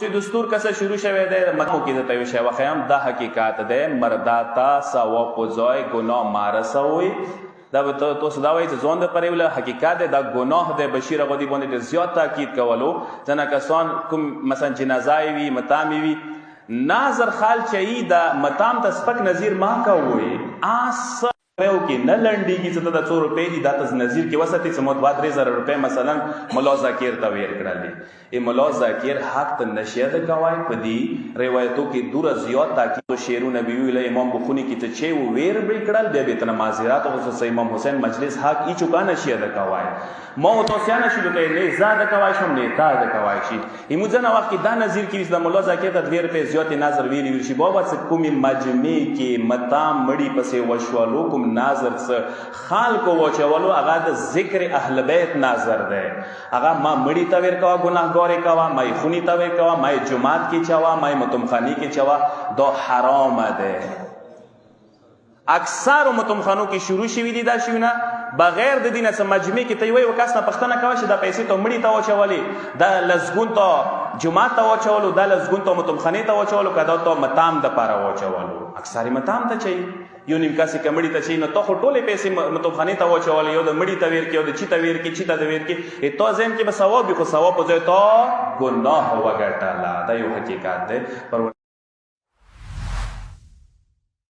چې دستور کسه شروع شوی دی مکو کې ته یو شی وخیم دا حقیقت دی مرداتا سوا پوزای گناه مارسوي دا به تاسو دا وایي چې ځان د پرې ول حقیقت دا ګناه دی بشیر غودي باندې زیات تاکید کولو ځنه کسان کوم مثلا جنازه وي متامي وي ناظر خال چي دا متام ته سپک نظیر ما کوي اس یو کې نه لنډیږي چې د 100 روپۍ دي دا تاسو نظیر کې وساتي چې مود 3000 روپۍ مثلا مولا ذکر ته ویر کړل ای مولا ذکر حق ته نشه د کوي په دې روایتو کې دور زیات تاکید شیرونه بیوی له امام بخاری کې ته چې ویر به کړل د بیت نمازیرات او خصوص امام حسین مجلس حق ای چوکا نشه د کوي مو تو سیانه شلو کې نه زاد کوي شم نه تا د کوي شي ایمو ځنه وخت دا نظیر کې د مولا ذکر ته 2 روپۍ زیات نظر ویلی شي بابا څه کومي مجمع کې متام مړی پسې وشوالو کوم ناظر څه خال کو وچولو هغه د ذکر اهل بیت ناظر دی هغه ما مړی ته ور کوا ګناهګار کوا ما خونی ته ور کوا ما جمعات کې چوا ما متمخانی کې چوا دا حرام ده اکثر متمخانو کې شروع شوی دي دا شونه بغیر د دینه سم مجمع کې ته وي وکاسنه پښتنه کوي چې دا پیسې ته مړی ته وچولې دا لزګون ته جمعات ته وچولو دا لزګون ته متمخانی ته وچولو کدا ته متام د پاره وچولو اکثر متام ته چي یو نیم کاسي کمړی ته چي نو ته ټوله پیسې متمخانی ته وچولې یو د مړی ته ویر کې یو د چی ته ویر کې چی ته ویر کې ته ځین کې به ثواب خو ثواب په ځای ته ګناه وګټاله دا یو حقیقت دی پر